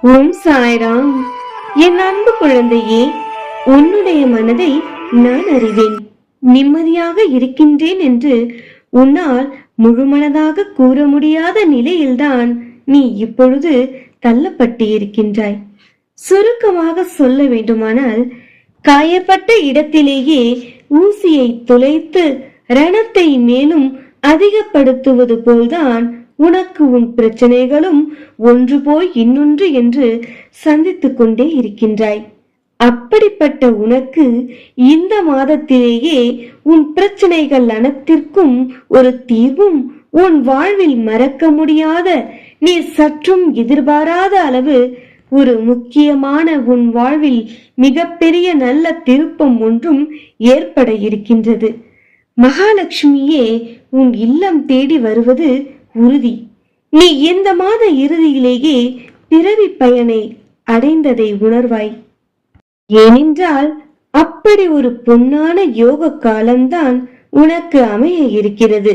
ஓம் சாய்ராம். என் அன்பு குழந்தையே, உன்னுடைய மனதை நான் அறிவேன். நிம்மதியாக இருக்கின்றேன் என்று உன்னால் முழுமனதாக கூற முடியாத நிலையில்தான் நீ இப்பொழுது தள்ளப்பட்டு இருக்கின்றாய். சுருக்கமாக சொல்ல வேண்டுமானால், காயப்பட்ட இடத்திலேயே ஊசியை துளைத்து ரணத்தை மேலும் அதிகப்படுத்துவது போல்தான் உனக்கு உன் பிரச்சனைகளும் ஒன்று போய் இன்னொன்று என்று சந்தித்துக் கொண்டே இருக்கின்றாய். அப்படிப்பட்ட உனக்கு இந்த மாதத்திலேயே உன் பிரச்சனைகள் அனைத்திற்கும் ஒரு தீர்வும், உன் வாழ்வில் மறக்க முடியாத, நீ சற்றும் எதிர்பாராத அளவு ஒரு முக்கியமான, உன் வாழ்வில் மிகப்பெரிய நல்ல திருப்பம் ஒன்றும் ஏற்பட இருக்கின்றது. மகாலட்சுமியே உன் இல்லம் தேடி வருவது உறுதி. நீ இந்த மாத இறுதியிலேயே பிறவி பயனை அடைந்ததை உணர்வாய். ஏனென்றால் அப்படி ஒரு பொன்னான யோக காலம்தான் உனக்கு அமைய இருக்கிறது.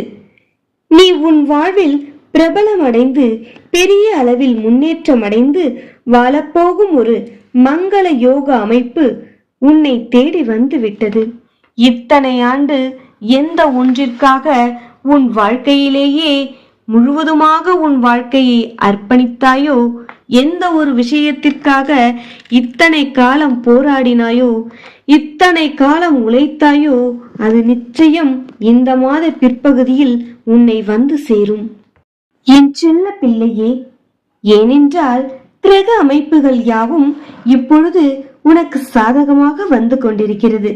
நீ உன் வாழ்வில் பிரபலம் அடைந்து பெரிய அளவில் முன்னேற்றம் அடைந்து வாழப்போகும் ஒரு மங்கள யோக அமைப்பு உன்னை தேடி வந்து விட்டது. இத்தனை ஆண்டு எந்த ஒன்றிற்காக உன் வாழ்க்கையிலேயே முழுவதுமாக உன் வாழ்க்கையை அர்ப்பணித்தாயோ, எந்த ஒரு விஷயத்திற்காக இத்தனை காலம் போராடினாயோ, இத்தனை காலம் உழைத்தாயோ, அது நிச்சயம் இந்த மாத பிற்பகுதியில் உன்னை வந்து சேரும் என் செல்ல பிள்ளையே. ஏனென்றால் கிரக அமைப்புகள் யாவும் இப்பொழுது உனக்கு சாதகமாக வந்து கொண்டிருக்கிறது.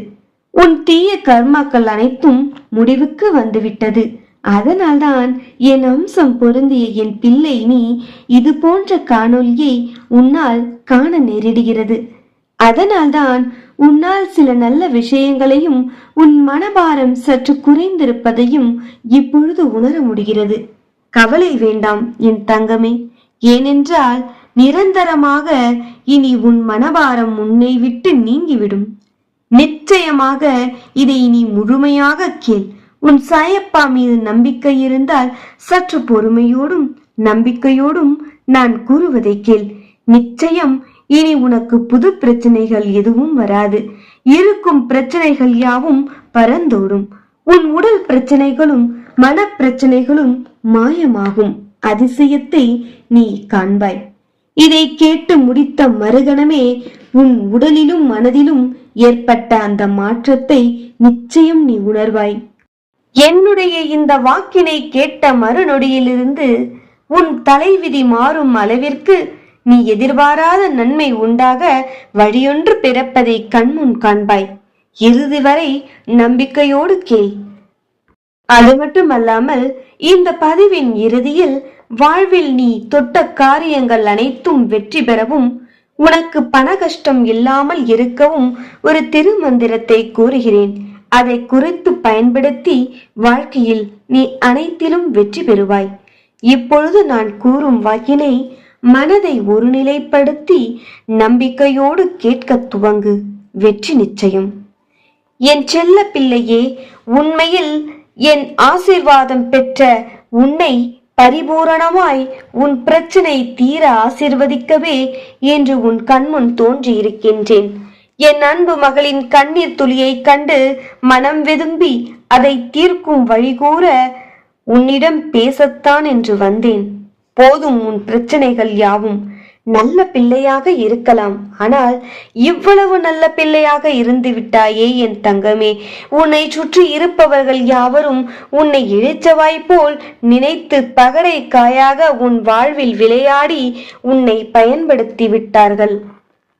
உன் தீய கர்மாக்கள் அனைத்தும் முடிவுக்கு வந்துவிட்டது. அதனால்தான் என் அம்சம் பொருந்திய என் பிள்ளை, நீ இது போன்ற காணொலியை உன்னால் காண நேரிடுகிறது. அதனால்தான் உன்னால் சில நல்ல விஷயங்களையும் உன் மனபாரம் சற்று குறைந்திருப்பதையும் இப்பொழுது உணர முடிகிறது. கவலை வேண்டாம் என் தங்கமே. ஏனென்றால் நிரந்தரமாக இனி உன் மனபாரம் உன்னை விட்டு நீங்கிவிடும். நிச்சயமாக இதை நீ முழுமையாக கேள். உன் சாயப்பா மீது நம்பிக்கை இருந்தால் சற்று பொறுமையோடும் நம்பிக்கையோடும் நான் கூறுவதை கேள். நிச்சயம் இனி உனக்கு புது பிரச்சனைகள் எதுவும் வராது. இருக்கும் பிரச்சனைகள் யாவும் பறந்தோடும். உன் உடல் பிரச்சனைகளும் மன பிரச்சனைகளும் மாயமாகும் அதிசயத்தை நீ காண்பாய். இதை கேட்டு முடித்த மறுகணமே உன் உடலிலும் மனதிலும் ஏற்பட்ட அந்த மாற்றத்தை நிச்சயம் நீ உணர்வாய். என்னுடைய இந்த வாக்கினை கேட்ட மறுநொடியிலிருந்து உன் தலைவிதி மாறும் அளவிற்கு நீ எதிர்பாராத நன்மை உண்டாக வழியொன்று பிறப்பதை கண்முன் காண்பாய். இறுதி வரை நம்பிக்கையோடு கேள். அது மட்டுமல்லாமல் இந்த பதிவின் இறுதியில் வாழ்வில் நீ தொட்ட காரியங்கள் அனைத்தும் வெற்றி பெறவும், உனக்கு பண கஷ்டம் இல்லாமல் இருக்கவும் ஒரு திருமந்திரத்தை கூறுகிறேன். அதை குறித்து பயன்படுத்தி வாழ்க்கையில் நீ அனைத்திலும் வெற்றி பெறுவாய். இப்பொழுது நான் கூறும் வாக்கினை மனதை ஒருநிலைப்படுத்தி நம்பிக்கையோடு கேட்க துவங்கு. வெற்றி நிச்சயம். என் செல்ல பிள்ளையே, உண்மையில் என் ஆசீர்வாதம் பெற்ற உன்னை பரிபூரணமாய் உன் பிரச்சனை தீர ஆசீர்வதிக்கவே என்று உன் கண்முன் தோன்றி இருக்கின்றேன். என் அன்பு மகளின் கண்ணீர் துளியை கண்டு மனம் வெதும்பி அதை தீர்க்கும் வழிகூற உன்னிடம் பேசத்தான் என்று வந்தேன். போதும் உன் பிரச்சனைகள் யாவும். நல்ல பிள்ளையாக இருக்கலாம், ஆனால் இவ்வளவு நல்ல பிள்ளையாக இருந்து விட்டாயே என் தங்கமே. உன்னை சுற்றி இருப்பவர்கள் யாவரும் உன்னை இழிச்சவாய் போல் நினைத்து பகடை காயாக உன் வாழ்வில் விளையாடி உன்னை பயன்படுத்தி விட்டார்கள்.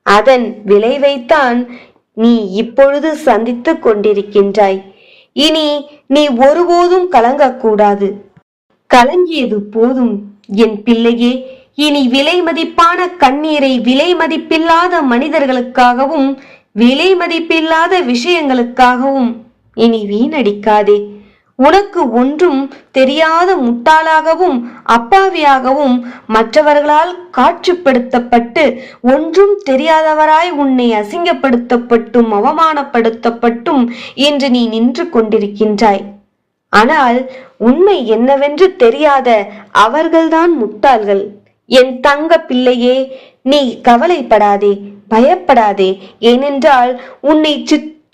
அதன் விளைவைத்தான் நீ இப்பொழுது சந்தித்துக் கொண்டிருக்கின்றாய். இனி நீ ஒருபோதும் கலங்கக்கூடாது. கலங்கியது போதும் என் பிள்ளையே. இனி விலை மதிப்பான கண்ணீரை விலை மதிப்பில்லாத மனிதர்களுக்காகவும் விலை மதிப்பில்லாத விஷயங்களுக்காகவும் இனி வீணடிக்காதே. உனக்கு ஒன்றும் தெரியாத முட்டாளாகவும் அப்பாவியாகவும் மற்றவர்களால் காட்சிப்படுத்தப்பட்டு ஒன்றும் தெரியாதவராய் உன்னை அசிங்கப்படுத்தப்பட்டும் அவமானப்படுத்தப்பட்டும் இன்று நீ நின்று கொண்டிருக்கின்றாய். ஆனால் உண்மை என்னவென்று தெரியாத அவர்கள்தான் முட்டாள்கள். என் தங்க பிள்ளையே, நீ கவலைப்படாதே, பயப்படாதே. ஏனென்றால் உன்னை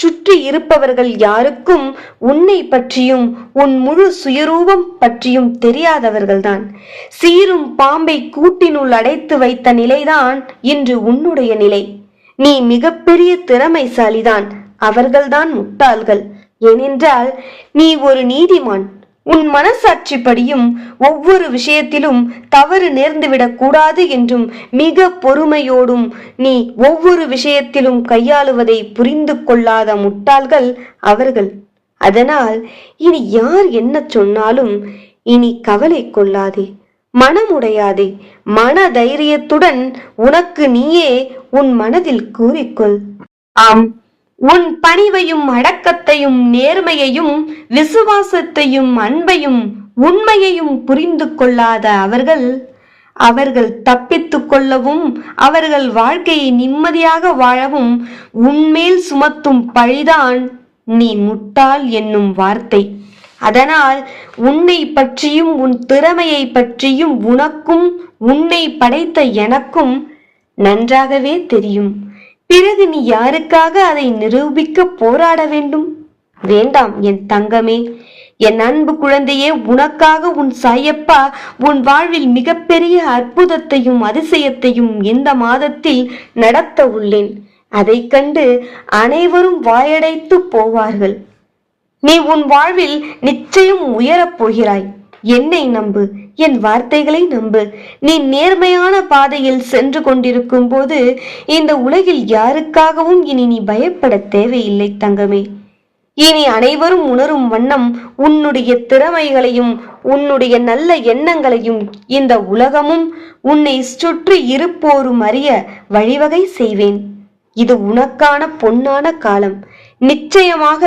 சுற்றி இருப்பவர்கள் யாருக்கும் உன்னை பற்றியும் உன் முழு சுயரூபம் பற்றியும் தெரியாதவர்கள்தான். சீரும் பாம்பை கூட்டினுள் அடைத்து வைத்த நிலைதான் இன்று உன்னுடைய நிலை. நீ மிகப்பெரிய திறமைசாலிதான், அவர்கள்தான் முட்டாள்கள். ஏனென்றால் நீ ஒரு நீதிமான். உன் மனசாட்சிப்படியும் ஒவ்வொரு விஷயத்திலும் தவறு நேர்ந்துவிடக் கூடாது என்றும் மிக பொறுமையோடும் நீ ஒவ்வொரு விஷயத்திலும் கையாளுவதை புரிந்து கொள்ளாத முட்டாள்கள் அவர்கள். அதனால் இனி யார் என்ன சொன்னாலும் இனி கவலை கொள்ளாதே, மனமுடையாதே. மன தைரியத்துடன் உனக்கு நீயே உன் மனதில் கூறிக்கொள், ஆம், உன் பணிவையும் அடக்கத்தையும் நேர்மையையும் விசுவாசத்தையும் அன்பையும் உண்மையையும் புரிந்து கொள்ளாத அவர்கள் தப்பித்துக் கொள்ளவும் அவர்கள் வாழ்க்கையை நிம்மதியாக வாழவும் உன்மேல் சுமத்தும் பழிதான் நீ முட்டாள் என்னும் வார்த்தை. அதனால் உன்னை பற்றியும் உன் திறமையை பற்றியும் உனக்கும் உன்னை படைத்த எனக்கும் நன்றாகவே தெரியும். பிறகு நீ யாருக்காக அதை நிரூபிக்க போராட வேண்டும்? வேண்டாம் என் தங்கமே, என் அன்பு குழந்தையே. உனக்காக உன் சாயப்பா உன் வாழ்வில் மிகப்பெரிய அற்புதத்தையும் அதிசயத்தையும் இந்த மாதத்தில் நடத்த உள்ளேன். அதை கண்டு அனைவரும் வாயடைத்து போவார்கள். நீ உன் வாழ்வில் நிச்சயம் உயரப் போகிறாய். என்னை நம்பு, என் வார்த்தைகளை நம்பு. நீ நேர்மையான பாதையில் சென்று கொண்டிருக்கும் போது இந்த உலகில் யாருக்காகவும் இனி நீ பயப்பட தேவையில்லை தங்கமே. இனி அனைவரும் உணரும் வண்ணம் உன்னுடைய திறமைகளையும் உன்னுடைய நல்ல எண்ணங்களையும் இந்த உலகமும் உன்னை சுற்றி இருப்போரும் அறிய வழிவகை செய்வேன். இது உனக்கான பொன்னான காலம். நிச்சயமாக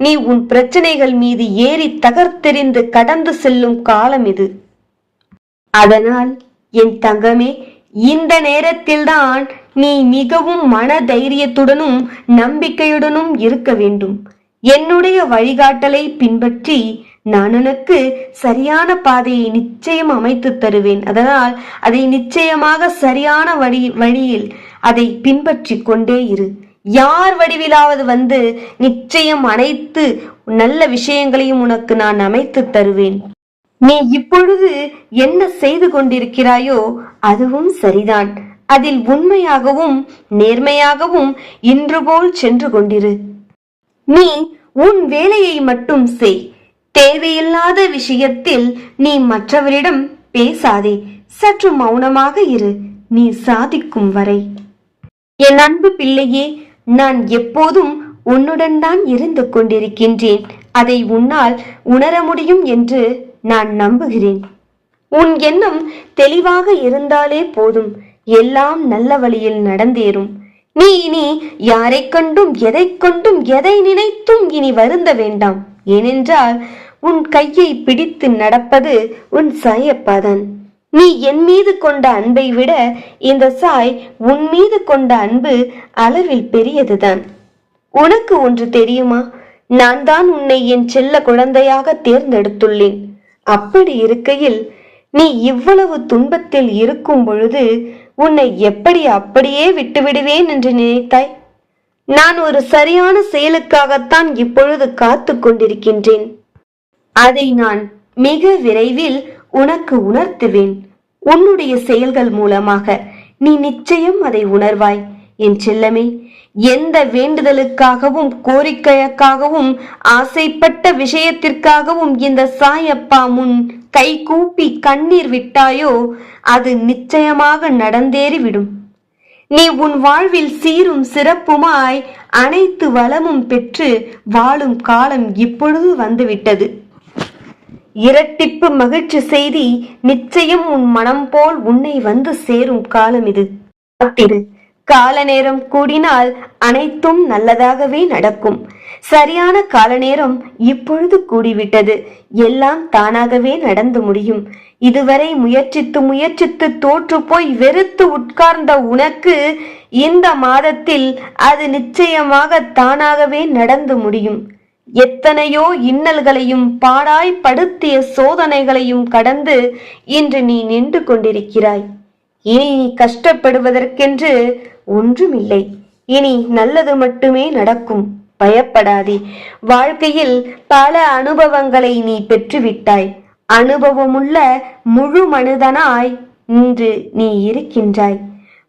நீ உன் பிரச்சனைகள் மீது ஏறி தகர்த்தெறிந்து கடந்து செல்லும் காலம் இது. அதனால் என் தங்கமே, இந்த நேரத்தில்தான் நீ மிகவும் மன தைரியத்துடனும் நம்பிக்கையுடனும் இருக்க வேண்டும். என்னுடைய வழிகாட்டலை பின்பற்றி நான் உனக்கு சரியான பாதையை நிச்சயம் அமைத்து தருவேன். அதனால் அதை நிச்சயமாக சரியான வழியில் அதை பின்பற்றி கொண்டே இரு. யார் வடிவிலாவது வந்து நிச்சயம் அனைத்து நல்ல விஷயங்களையும் உனக்கு நான் அமைத்து தருவேன். நீ இப்பொழுது என்ன செய்து கொண்டிருக்கிறாயோ அதுவும் சரிதான். அதில் உண்மையாகவும் நேர்மையாகவும் இன்று போல் சென்று கொண்டிரு. நீ உன் வேலையை மட்டும் செய். தேவையில்லாத விஷயத்தில் நீ மற்றவரிடம் பேசாதே. சற்று மௌனமாக இரு, நீ சாதிக்கும் வரை. என் அன்பு பிள்ளையே, நான் எப்போதும் உன்னுடன் தான் இருந்து கொண்டிருக்கின்றேன். அதை உன்னால் உணர முடியும் என்று நான் நம்புகிறேன். உன் எண்ணம் தெளிவாக இருந்தாலே போதும், எல்லாம் நல்ல வழியில் நடந்தேறும். நீ இனி யாரை கண்டும் எதை கொண்டும் எதை நினைத்தும் இனி வருந்த வேண்டாம். ஏனென்றால் உன் கையை பிடித்து நடப்பது உன் சாயப்பாதான். நீ என் மீது கொண்ட அன்பை விட இந்த சாய் உன் மீது கொண்ட அன்பு அளவில் பெரியதுதான். உனக்கு ஒன்று தெரியுமா? நான் தான் உன்னை என் செல்ல குழந்தையாக தேர்ந்தெடுத்துள்ளேன். அப்படி இருக்கையில் நீ இவ்வளவு துன்பத்தில் இருக்கும் பொழுது உன்னை எப்படி அப்படியே விட்டுவிடுவேன் என்று நினைத்தாய்? நான் ஒரு சரியான செயலுக்காகத்தான் இப்பொழுது காத்து கொண்டிருக்கின்றேன். அதை நான் மிக விரைவில் உனக்கு உணர்த்துவேன். உன்னுடைய செயல்கள் மூலமாக நீ நிச்சயம் அதை உணர்வாய் என் செல்லமே. எந்த வேண்டுதலுக்காகவும் கோரிக்கைக்காகவும் ஆசைப்பட்ட விஷயத்திற்காகவும் இந்த சாயப்பா முன் கை கூப்பி கண்ணீர் விட்டாயோ அது நிச்சயமாக நடந்தேறிவிடும். நீ உன் வாழ்வில் சீரும் சிறப்புமாய் அனைத்து வளமும் பெற்று வாழும் காலம் இப்பொழுது வந்துவிட்டது. இரட்டிப்பு மகிழ்ச்சி செய்தி நிச்சயம் உன் மனம் போல் உன்னை வந்து சேரும் காலம் இது. காத்திரு. கால நேரம் கூடினால் அனைத்தும் நல்லதாகவே நடக்கும். சரியான கால நேரம் இப்பொழுது கூடிவிட்டது. எல்லாம் தானாகவே நடந்து முடியும். இதுவரை முயற்சித்து தோற்று போய் வெறுத்து உட்கார்ந்த உனக்கு இந்த மாதத்தில் அது நிச்சயமாக தானாகவே நடந்து முடியும். எத்தனையோ இன்னல்களையும் பாடாய் படுத்திய சோதனைகளையும் கடந்து இன்று நீ நின்று கொண்டிருக்கிறாய். இனி நீ கஷ்டப்படுவதற்கென்று ஒன்றுமில்லை. இனி நல்லது மட்டுமே நடக்கும். பயப்படாதே. வாழ்க்கையில் பல அனுபவங்களை நீ பெற்றுவிட்டாய். அனுபவமுள்ள முழு மனிதனாய் இன்று நீ இருக்கின்றாய்.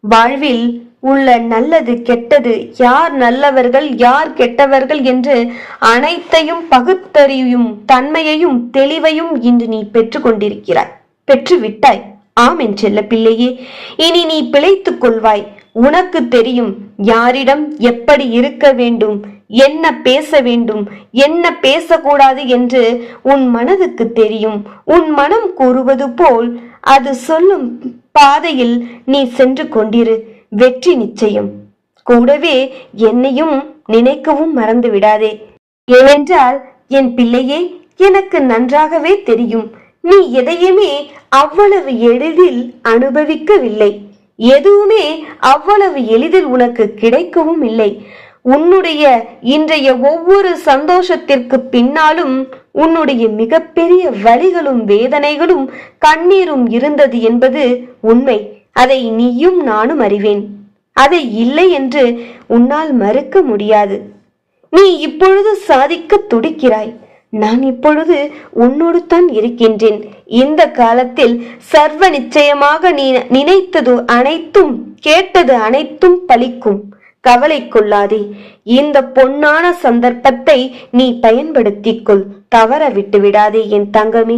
வாழ்வில் உள்ள நல்லது கெட்டது, யார் நல்லவர்கள் யார் கெட்டவர்கள் என்று அனைத்தையும் பகுத்தறியும் தன்மையையும் தெளிவையும் இன்று நீ பெற்று கொண்டிருக்கிறாய், பெற்றுவிட்டாய். ஆம் என் செல்ல பிள்ளையே, இனி நீ பிழைத்துக் கொள்வாய். உனக்கு தெரியும் யாரிடம் எப்படி இருக்க வேண்டும், என்ன பேச வேண்டும், என்ன பேசக்கூடாது என்று உன் மனதுக்கு தெரியும். உன் மனம் கூறுவது போல் அது சொல்லும் பாதையில் நீ சென்று கொண்டிரு. வெற்றி நிச்சயம். கூடவே என்னையும் நினைக்கவும் மறந்து விடாதே. ஏனென்றால் என் பிள்ளையே, எனக்கு நன்றாகவே தெரியும் நீ எதையுமே அவ்வளவு எளிதில் அனுபவிக்கவில்லை. எதுவுமே அவ்வளவு எளிதில் உனக்கு கிடைக்கவும் இல்லை. உன்னுடைய இன்றைய ஒவ்வொரு சந்தோஷத்திற்கு பின்னாலும் உன்னுடைய மிகப்பெரிய வலிகளும் வேதனைகளும் கண்ணீரும் இருந்தது என்பது உண்மை. அதை நீயும் நானும் அறிவேன். அதை இல்லை என்று உன்னால் மறுக்க முடியாது. நீ இப்பொழுது சாதிக்க துடிக்கிறாய். நான் இப்பொழுது உன்னோடு தான் இருக்கின்றேன். இந்த காலத்தில் சர்வ நிச்சயமாக நீ நினைத்தது அனைத்தும் கேட்டது அனைத்தும் பலிக்கும். கவலை கொள்ளாதே. இந்த பொன்னான சந்தர்ப்பத்தை நீ பயன்படுத்திக் கொள். தவற விட்டு விடாதே என் தங்கமே.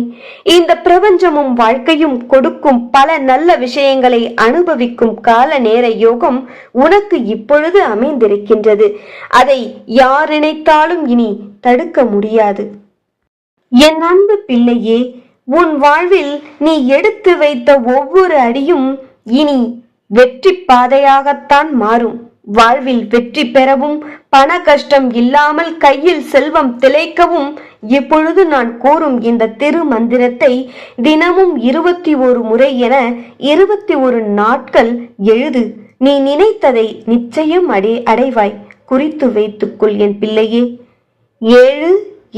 இந்த பிரபஞ்சமும் வாழ்க்கையும் கொடுக்கும் பல நல்ல விஷயங்களை அனுபவிக்கும் கால நேர யோகம் உனக்கு இப்பொழுது அமைந்திருக்கின்றது. அதை யார் நினைத்தாலும் இனி தடுக்க முடியாது. என் அன்பு பிள்ளையே, உன் வாழ்வில் நீ எடுத்து வைத்த ஒவ்வொரு அடியும் இனி வெற்றி பாதையாகத்தான் மாறும். வாழ்வில் வெற்றி பெறவும் பண கஷ்டம் இல்லாமல் கையில் செல்வம் திளைக்கவும் இப்பொழுது நான் கூறும் இந்த திரு மந்திரத்தை தினமும் 21 முறை என 21 நாட்கள் எழுது. நீ நினைத்ததை நிச்சயம் அடைவாய். குறித்து வைத்துக்கொள் என் பிள்ளையே. 7,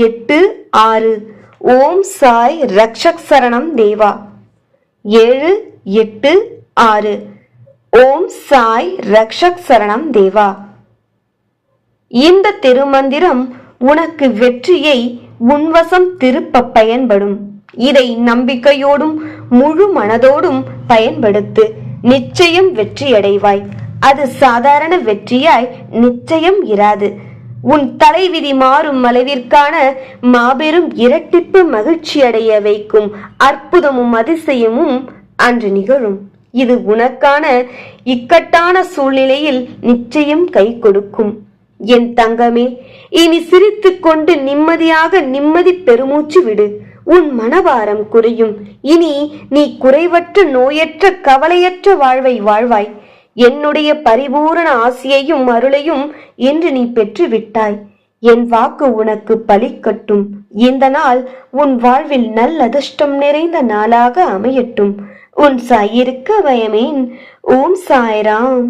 8, 6 ஓம் சாய் ரக்ஷக் சரணம் தேவா. 7, 8, 6 ஓம் சாய் ரக்ஷக் சரணம் தேவா. இந்த திருமந்திரம் உனக்கு வெற்றியை உன்வசம் திருப்ப பயன்படும். இதை நம்பிக்கையோடும் முழு மனதோடும் பயன்படுத்து. நிச்சயம் வெற்றி அடைவாய். அது சாதாரண வெற்றியாய் நிச்சயம் இராது. உன் தலைவிதி மாறும் அளவிற்கான மாபெரும் இரட்டிப்பு மகிழ்ச்சி அடைய வைக்கும் அற்புதமும் அதிசயமும் அன்று நிகழும். இது உனக்கான இக்கட்டான சூழ்நிலையில் நிச்சயம் கை கொடுக்கும். என் தங்கமே, இனி சிரித்துக் கொண்டு நிம்மதியாக நிம்மதி பெருமூச்சு விடு. உன் மனபாரம் குறையும். இனி நீ குறைவற்ற நோயற்ற கவலையற்ற வாழ்வை வாழ்வாய். என்னுடைய பரிபூரண ஆசியையும் அருளையும் இன்று நீ பெற்று விட்டாய். என் வாக்கு உனக்கு பலிக்கட்டும். இந்த நாள் உன் வாழ்வில் நல் அதிர்ஷ்டம் நிறைந்த நாளாக அமையட்டும். உன் சாயிருக்க பயமேன். ஓம் சாய்ராம்.